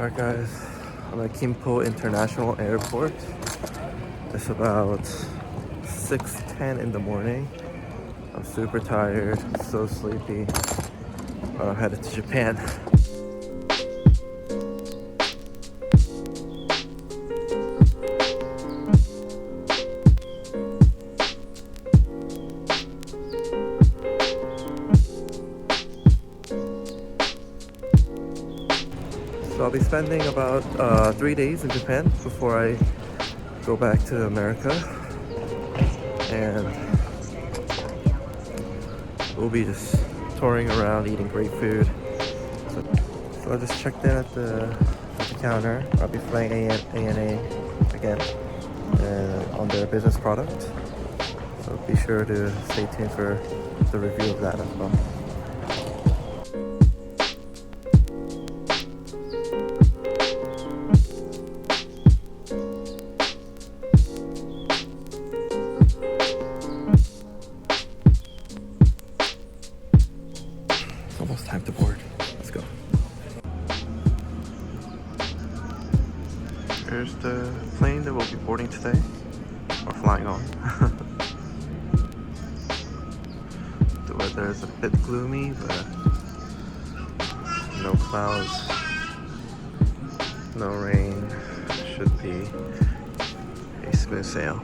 Alright guys, I'm at Gimpo International Airport. It's about 6:10 in the morning. I'm super tired, so sleepy. I'm headed to Japan. So I'll be spending about 3 days in Japan before I go back to America, and we'll be just touring around, eating great food. So I just checked in at the counter. I'll be flying ANA again on their business product. So be sure to stay tuned for the review of that as well. Almost time to board. Let's go. Here's the plane that we'll be boarding today, or flying on. The weather is a bit gloomy, but no clouds, no rain. Should be a smooth sail.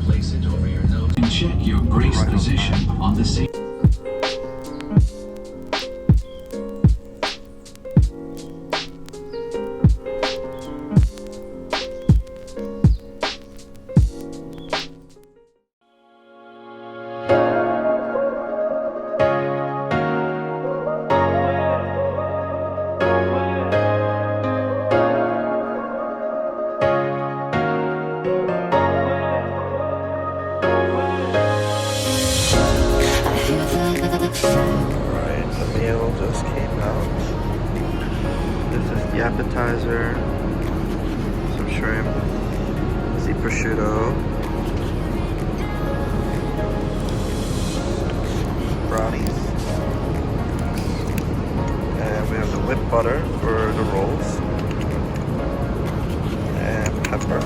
Place it over your nose and check your brace position on the seat. Alright, the meal just came out. This is the appetizer, some shrimp, the prosciutto, brownies, and we have the whipped butter for the rolls, and pepper.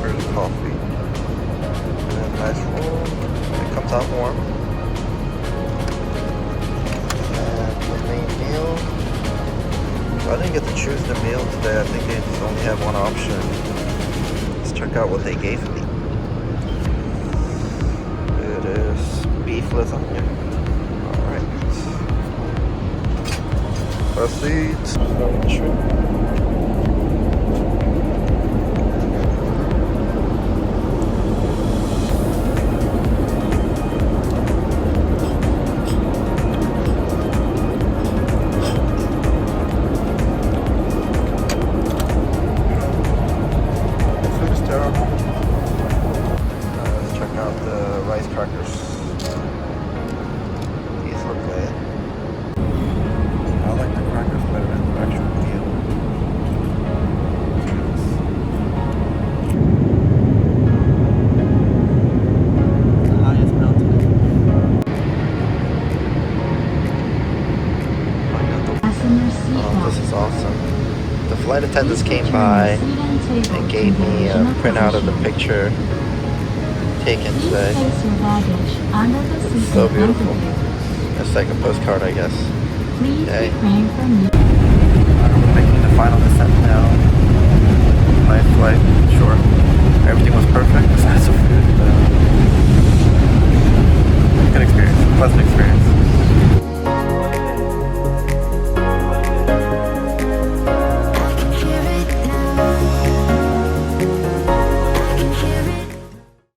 For the coffee, and nice roll. It comes out warm. And the main meal. I didn't get to choose the meal today. I think they just only have one option. Let's check out what they gave me. It is beef lasagna. Alright. Proceed. Start with the shrimp. Rice crackers. These look good. I like the crackers better than the actual meal. The highest mountain. Oh, this is awesome. The flight attendants came by and gave me a printout of the picture taken today. It's so beautiful. It's like a postcard, I guess. Okay. I'm making the final descent now. My flight, sure. Everything was perfect besides the food. Good experience, pleasant experience.